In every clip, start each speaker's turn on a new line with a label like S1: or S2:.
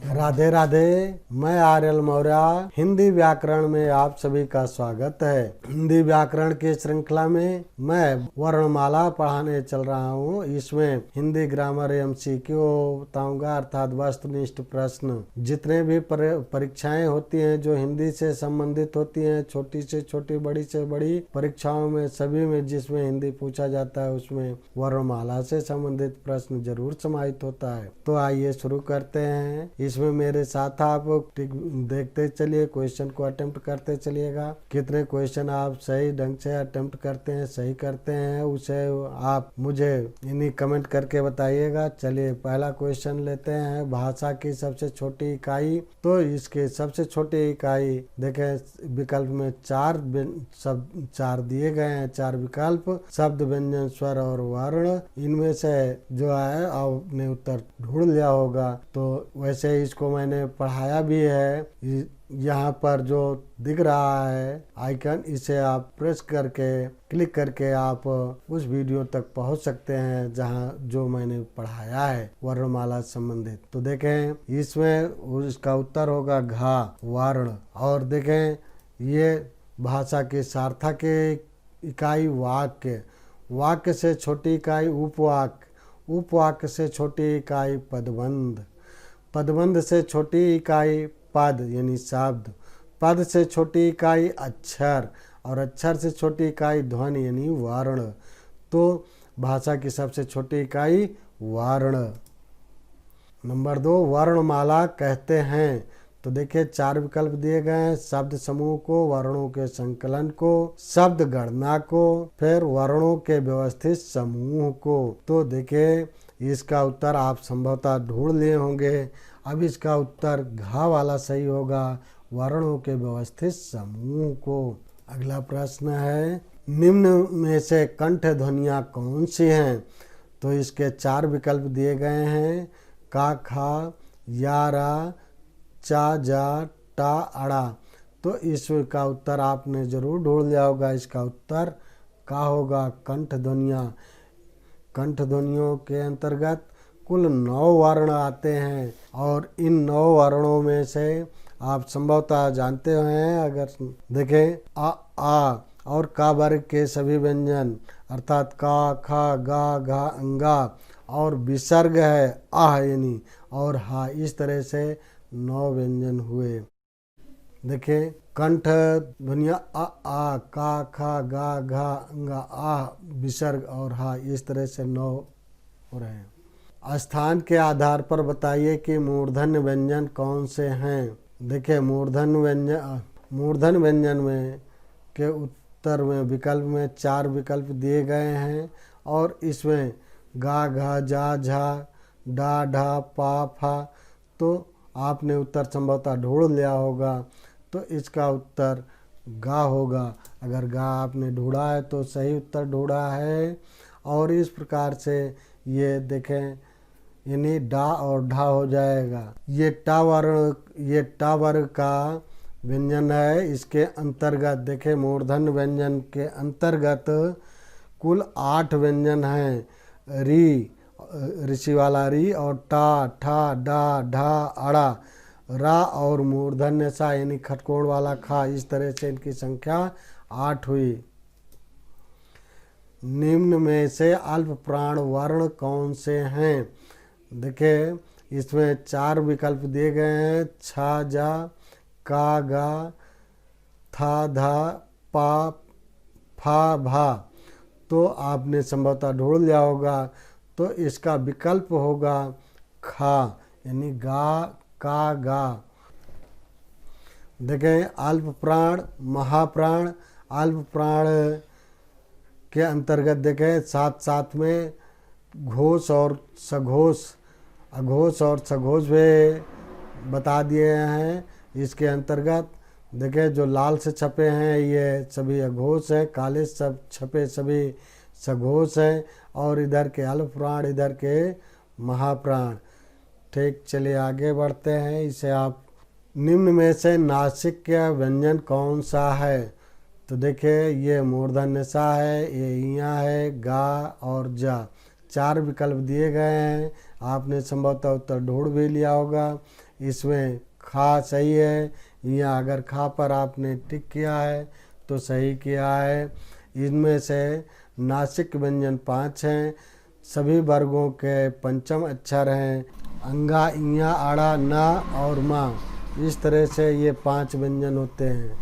S1: राधे राधे। मैं आर्यल मौर्य हिंदी व्याकरण में आप सभी का स्वागत है। हिंदी व्याकरण की श्रृंखला में मैं वर्णमाला पढ़ाने चल रहा हूँ। इसमें हिंदी ग्रामर MCQ बताऊंगा, अर्थात वस्तुनिष्ठ प्रश्न। जितने भी परीक्षाएं होती हैं जो हिंदी से संबंधित होती हैं, छोटी से छोटी बड़ी से बड़ी परीक्षाओं में सभी में जिसमें हिंदी पूछा जाता है उसमें वर्णमाला से संबंधित प्रश्न जरूर समाहित होता है। तो आइए शुरू करते हैं। इसमें मेरे साथ आप देखते चलिए, क्वेश्चन को अटेम्प्ट करते चलिएगा। कितने क्वेश्चन आप सही ढंग से अटेम्प्ट करते हैं, सही करते हैं, उसे आप मुझे इन्हीं कमेंट करके बताइएगा। चलिए पहला क्वेश्चन लेते हैं। भाषा की सबसे छोटी इकाई। तो इसके सबसे छोटी इकाई देखें, विकल्प में चार दिए गए हैं, 4 विकल्प, शब्द, व्यंजन, स्वर और वर्ण। इनमें से जो है आपने उत्तर ढूंढ लिया होगा। तो वैसे इसको मैंने पढ़ाया भी है। यहाँ पर जो दिख रहा है आइकन, इसे आप प्रेस करके क्लिक करके आप उस वीडियो तक पहुँच सकते हैं जहाँ जो मैंने पढ़ाया है वर्णमाला संबंधित। तो देखें इसमें इसका उत्तर होगा घा, वर्ण। और देखें ये भाषा की सार्थक इकाई वाक्य, वाक्य से छोटी इकाई उपवाक्य, उपवाक्य से छोटी इकाई पदबंध, पदबंध से छोटी इकाई पद यानी शब्द, पद से छोटी इकाई अक्षर और अक्षर से छोटी इकाई ध्वनि यानी वर्ण। तो भाषा की सबसे छोटी इकाई वर्ण। नंबर 2, वर्णमाला कहते हैं। तो देखिए 4 विकल्प दिए गए हैं। शब्द समूह को, वर्णों के संकलन को, शब्द गणना को, फिर वर्णों के व्यवस्थित समूह को। तो देखिए इसका उत्तर आप संभवतः ढूंढ लिए होंगे। अब इसका उत्तर घा वाला सही होगा, वर्णों के व्यवस्थित समूह को। अगला प्रश्न है, निम्न में से कंठ ध्वनियाँ कौन सी हैं? तो इसके 4 विकल्प दिए गए हैं। का, खा, या, रा, चा, जा, टा, अड़ा। तो इसका उत्तर आपने जरूर ढूंढ लिया होगा। इसका उत्तर का होगा कंठ ध्वनियाँ। कंठ ध्वनियों के अंतर्गत कुल 9 वर्ण आते हैं और इन 9 वर्णों में से आप संभवतः जानते हैं। अगर देखें आ और का वर्ग के सभी व्यंजन अर्थात का, खा, गा, घा, अंगा और विसर्ग है आह यानी और हा, इस तरह से 9 व्यंजन हुए। देखें कंठ ध्वनियाँ आ, का, खा, गा, घा, अंगा, आह, विसर्ग और हा, इस तरह से 9 हो रहे हैं। स्थान के आधार पर बताइए कि मूर्धन्य व्यंजन कौन से हैं। देखिए मूर्धन्य व्यंजन में के उत्तर में विकल्प में 4 विकल्प दिए गए हैं और इसमें गा, घा, जा, झा, डा, ढा, पा, फा। तो आपने उत्तर संभवतः ढूंढ लिया होगा। तो इसका उत्तर गा होगा। अगर गा आपने ढूंढा है तो सही उत्तर ढूंढा है। और इस प्रकार से ये देखें यानी डा और ढा हो जाएगा। ये टा वर्ग का व्यंजन है। इसके अंतर्गत देखें मूर्धन्य व्यंजन के अंतर्गत कुल 8 व्यंजन हैं। री, ऋषि वाला री, और टा, ठा, डा, ढा, अड़ा, रा और मूर्धन्य सा यानी खटकोण वाला खा। इस तरह से इनकी संख्या 8 हुई। निम्न में से अल्प प्राण वर्ण कौन से हैं? देखिए इसमें 4 विकल्प दिए गए हैं। छा, जा, का, गा, था, धा, पा, फा, भा। तो आपने संभवतः ढूंढ लिया होगा। तो इसका विकल्प होगा खा यानी गा, का, गा। देखें अल्प प्राण, महाप्राण। अल्प प्राण के अंतर्गत देखें साथ में घोष और सघोष, अघोष और सघोष भी बता दिए हैं। इसके अंतर्गत देखें जो लाल से छपे हैं ये सभी अघोष हैं, काले सब छपे सभी सघोष हैं और इधर के अल्प प्राण, इधर के महाप्राण। ठीक, चलिए आगे बढ़ते हैं। इसे आप निम्न में से नासिक का व्यंजन कौन सा है? तो देखिए ये मूर्धन्य सा है, ये इया है, गा और जा। 4 विकल्प दिए गए हैं। आपने संभवतः उत्तर ढूंढ भी लिया होगा। इसमें खा सही है, या अगर खा पर आपने टिक किया है तो सही किया है। इनमें से नासिक व्यंजन 5 हैं, सभी वर्गों के पंचम अक्षर हैं, अंगा, इया, आड़ा, ना और माँ, इस तरह से ये 5 व्यंजन होते हैं।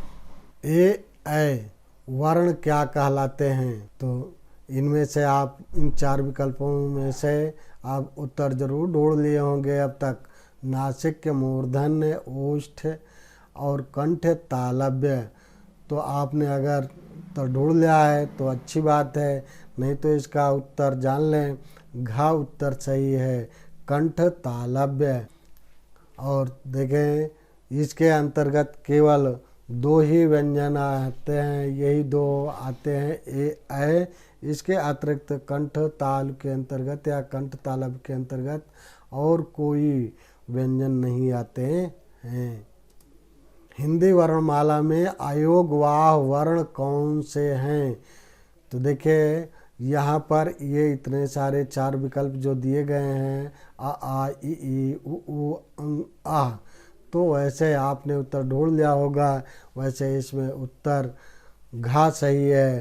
S1: ए वर्ण क्या कहलाते हैं? तो इनमें से आप इन 4 विकल्पों में से आप उत्तर जरूर ढूंढ लिए होंगे अब तक। नासिक, मूर्धन्य, ओष्ठ और कंठ तालव्य। तो आपने अगर उत्तर ढूंढ लिया है तो अच्छी बात है, नहीं तो इसका उत्तर जान लें। घा उत्तर सही है, कंठ तालव्य। और देखें इसके अंतर्गत केवल 2 ही व्यंजन आते हैं, यही 2 आते हैं, ए। इसके अतिरिक्त कंठ ताल के अंतर्गत या कंठ तालब के अंतर्गत और कोई व्यंजन नहीं आते हैं। हिंदी वर्णमाला में अयोगवाह वर्ण कौन से हैं? तो देखिए यहाँ पर ये इतने सारे 4 विकल्प जो दिए गए हैं, आ ई उ अंग आ, तो वैसे आपने उत्तर ढूंढ लिया होगा। वैसे इसमें उत्तर घा सही है,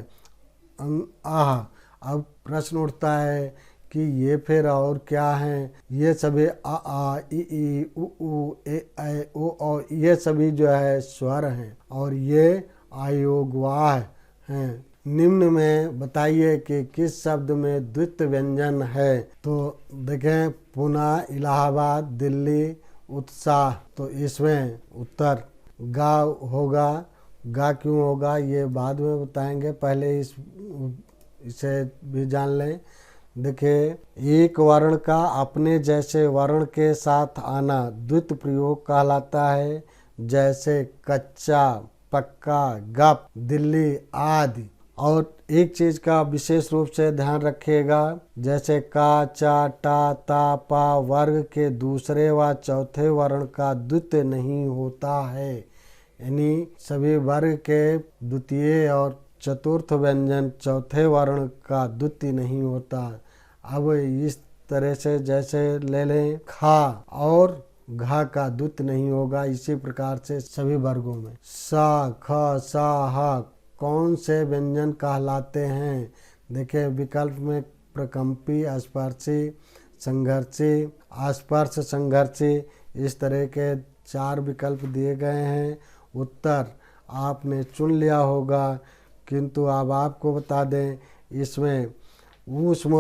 S1: अंग आह। अब प्रश्न उठता है कि ये फिर और क्या हैं? ये सभी आ ई उ ए ओ और ये सभी जो है स्वर हैं और ये अयोगवाह हैं। निम्न में बताइए कि किस शब्द में द्वित्व व्यंजन है? तो देखें पुणे, इलाहाबाद, दिल्ली, उत्साह। तो इसमें उत्तर गा होगा। गा क्यों होगा ये बाद में बताएंगे, पहले इसे भी जान लें। देखिए एक वर्ण का अपने जैसे वर्ण के साथ आना द्वित्व प्रयोग कहलाता है, जैसे कच्चा, पक्का, गप, दिल्ली आदि। और एक चीज का विशेष रूप से ध्यान रखिएगा, जैसे का, चा, टा, ता, पा वर्ग के दूसरे व चौथे वर्ण का द्वित्व नहीं होता है। यानी सभी वर्ग के द्वितीय और चतुर्थ व्यंजन चौथे वर्ण का द्वितीय नहीं होता। अब इस तरह से जैसे ले लें खा और घा का द्वित्व नहीं होगा, इसी प्रकार से सभी वर्गों में सा, ख, सा, हा कौन से व्यंजन कहलाते हैं? देखिए विकल्प में प्रकंपी, स्पर्शी, संघर्षी, अस्पर्श संघर्षी, इस तरह के 4 विकल्प दिए गए हैं। उत्तर आपने चुन लिया होगा, किंतु अब आपको बता दें इसमें ऊष्म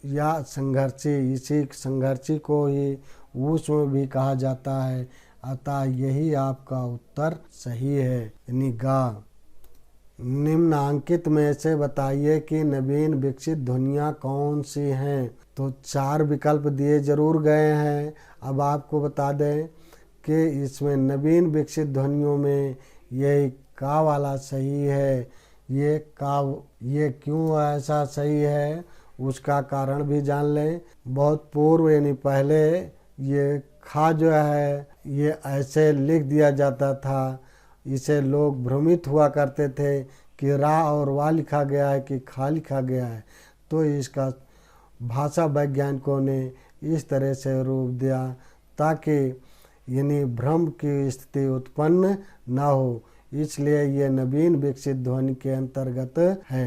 S1: या संघर्षी, इसी संघर्षी को ही ऊष्म भी कहा जाता है, अतः यही आपका उत्तर सही है, यानी गा। निम्नांकित में से बताइए कि नवीन विकसित ध्वनियाँ कौन सी हैं? तो 4 विकल्प दिए जरूर गए हैं। अब आपको बता दें कि इसमें नवीन विकसित ध्वनियों में यही का वाला सही है। ये क्यों ऐसा सही है उसका कारण भी जान लें। बहुत पूर्व यानी पहले ये खा जो है ये ऐसे लिख दिया जाता था, इसे लोग भ्रमित हुआ करते थे कि रा और वा लिखा गया है कि खा लिखा गया है। तो इसका भाषा वैज्ञानिकों ने इस तरह से रूप दिया ताकि यानी भ्रम की स्थिति उत्पन्न न हो, इसलिए ये नवीन विकसित ध्वनि के अंतर्गत है।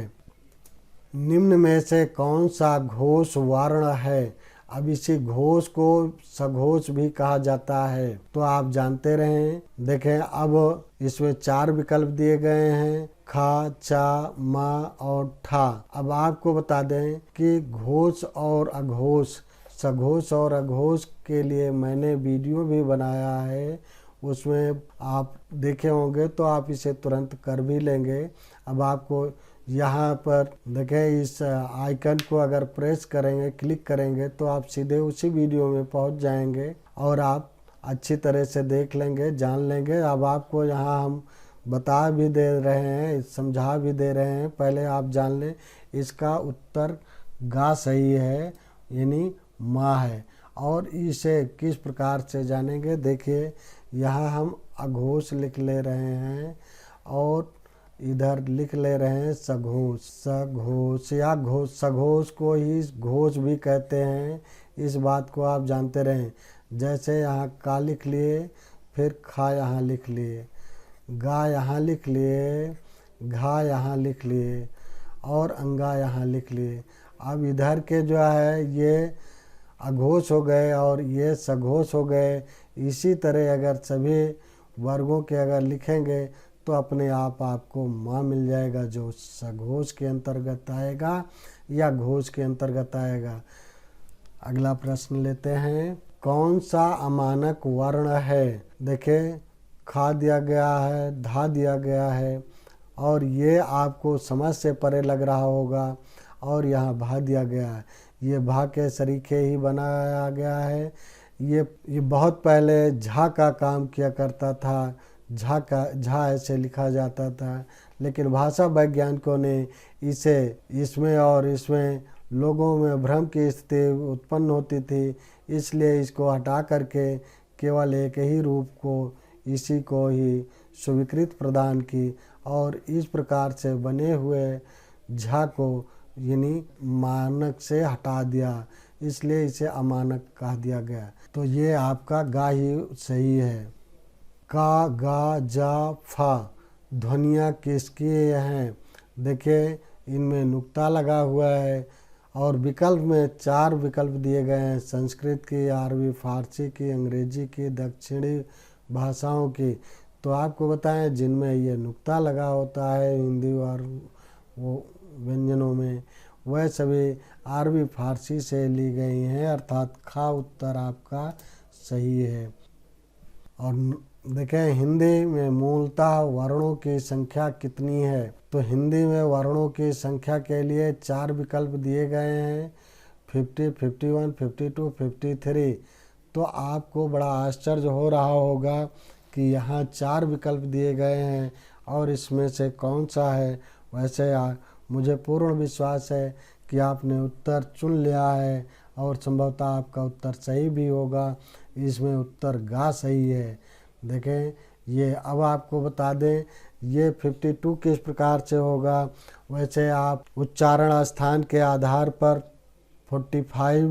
S1: निम्न में से कौन सा घोष वर्ण है? अब इसी घोष को सघोष भी कहा जाता है, तो आप जानते रहें। देखें अब इसमें 4 विकल्प दिए गए हैं, खा, चा, मा और ठा। अब आपको बता दें कि घोष और अघोष, सघोष और अघोष के लिए मैंने वीडियो भी बनाया है, उसमें आप देखे होंगे तो आप इसे तुरंत कर भी लेंगे। अब आपको यहाँ पर देखें इस आइकन को अगर प्रेस करेंगे, क्लिक करेंगे तो आप सीधे उसी वीडियो में पहुँच जाएंगे और आप अच्छी तरह से देख लेंगे, जान लेंगे। अब आपको यहाँ हम बता भी दे रहे हैं, समझा भी दे रहे हैं, पहले आप जान लें। इसका उत्तर गा सही है, यानी माँ है। और इसे किस प्रकार से जानेंगे? देखिए यहाँ हम अघोष लिख ले रहे हैं और इधर लिख ले रहे हैं सघोष। सघोष या घोष, सघोष को ही घोष भी कहते हैं, इस बात को आप जानते रहें। जैसे यहाँ का लिख लिए, फिर खा यहाँ लिख लिए, गा यहाँ लिख लिए, घा यहाँ लिख लिए और अंगा यहाँ लिख लिए। अब इधर के जो है ये अघोष हो गए और ये सघोष हो गए। इसी तरह अगर सभी वर्गों के अगर लिखेंगे तो अपने आप आपको माँ मिल जाएगा, जो सघोष के अंतर्गत आएगा या घोष के अंतर्गत आएगा। अगला प्रश्न लेते हैं, कौन सा अमानक वर्ण है? देखिए, खा दिया गया है, धा दिया गया है और ये आपको समझ से परे लग रहा होगा, और यहाँ भा दिया गया है। ये भा के सरीखे ही बनाया गया है। ये बहुत पहले झा का काम किया करता था, झा ऐसे लिखा जाता था, लेकिन भाषा वैज्ञानिकों ने इसे इसमें और इसमें लोगों में भ्रम की स्थिति उत्पन्न होती थी, इसलिए इसको हटा करके केवल एक ही रूप को, इसी को ही स्वीकृति प्रदान की और इस प्रकार से बने हुए झा को यानी मानक से हटा दिया, इसलिए इसे अमानक कह दिया गया। तो ये आपका गा ही सही है। का, गा, जा, फा ध्वनियाँ किसकी हैं? देखिए, इनमें नुक्ता लगा हुआ है और विकल्प में 4 विकल्प दिए गए हैं, संस्कृत की, अरबी, फारसी की, अंग्रेजी की, दक्षिणी भाषाओं की। तो आपको बताएं, जिनमें ये नुक्ता लगा होता है हिंदी और वो व्यंजनों में, वह सभी अरबी फारसी से ली गई हैं, अर्थात खा उत्तर आपका सही है। और देखें, हिंदी में मूलतः वर्णों की संख्या कितनी है? तो हिंदी में वर्णों की संख्या के लिए 4 विकल्प दिए गए हैं, 50, 51, 52, 53। तो आपको बड़ा आश्चर्य हो रहा होगा कि यहाँ 4 विकल्प दिए गए हैं और इसमें से कौन सा है। वैसे मुझे पूर्ण विश्वास है कि आपने उत्तर चुन लिया है और संभवतः आपका उत्तर सही भी होगा। इसमें उत्तर गा सही है। देखें, ये अब आपको बता दें, ये 52 किस प्रकार से होगा। वैसे आप उच्चारण स्थान के आधार पर 45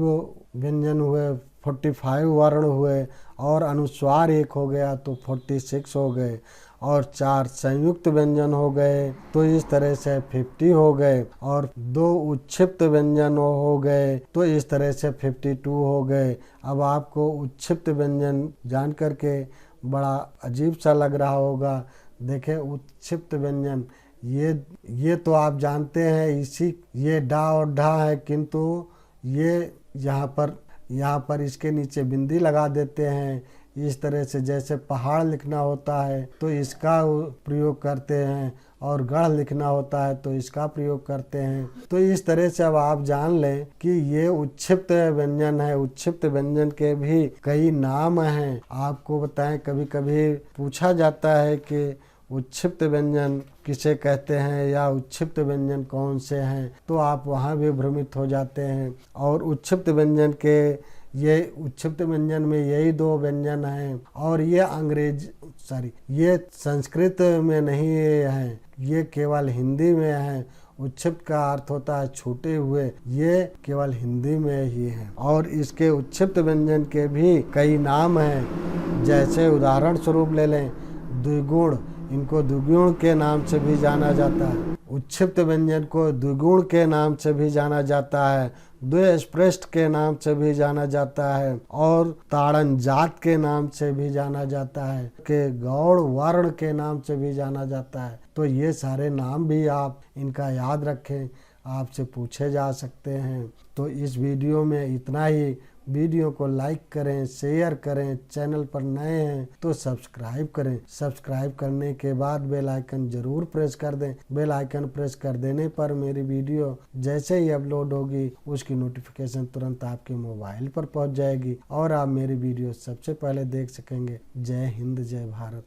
S1: व्यंजन हुए, 45 वर्ण हुए और अनुस्वार एक हो गया तो 46 हो गए, और 4 संयुक्त व्यंजन हो गए तो इस तरह से 50 हो गए, और 2 उच्छिप्त व्यंजन हो गए तो इस तरह से 52 हो गए। अब आपको उच्छिप्त व्यंजन जान करके बड़ा अजीब सा लग रहा होगा। देखें, उच्छिप्त व्यंजन ये तो आप जानते हैं, इसी ये डा और ढा है, किंतु ये यहाँ पर इसके नीचे बिंदी लगा देते हैं। इस तरह से जैसे पहाड़ लिखना होता है तो इसका प्रयोग करते हैं, और गढ़ लिखना होता है तो इसका प्रयोग करते हैं। तो इस तरह से अब आप जान लें कि ये उच्छिप्त व्यंजन है। उच्छिप्त व्यंजन के भी कई नाम हैं। आपको बताएं, कभी कभी पूछा जाता है कि उच्छिप्त व्यंजन किसे कहते हैं या उच्छिप्त व्यंजन कौन से हैं, तो आप वहाँ भी भ्रमित हो जाते हैं। और उच्छिप्त व्यंजन में यही 2 व्यंजन हैं, और ये संस्कृत में नहीं हैं, ये केवल हिंदी में हैं। उच्छिप्त का अर्थ होता है छूटे हुए, ये केवल हिंदी में ही हैं। और इसके उच्छिप्त व्यंजन के भी कई नाम हैं, जैसे उदाहरण स्वरूप ले लें द्विगुण, इनको द्विगुण के नाम से भी जाना जाता है। उच्छिप्त व्यंजन को द्विगुण के नाम से भी जाना जाता है, द्विस्पृष्ट के नाम से भी जाना जाता है, और ताड़न जात के नाम से भी जाना जाता है, के गौड़ वर्ण के नाम से भी जाना जाता है। तो ये सारे नाम भी आप इनका याद रखें, आपसे पूछे जा सकते हैं। तो इस वीडियो में इतना ही। वीडियो को लाइक करें, शेयर करें, चैनल पर नए हैं तो सब्सक्राइब करें। सब्सक्राइब करने के बाद बेल आइकन जरूर प्रेस कर दें। बेल आइकन प्रेस कर देने पर मेरी वीडियो जैसे ही अपलोड होगी उसकी नोटिफिकेशन तुरंत आपके मोबाइल पर पहुंच जाएगी और आप मेरी वीडियो सबसे पहले देख सकेंगे। जय हिंद, जय भारत।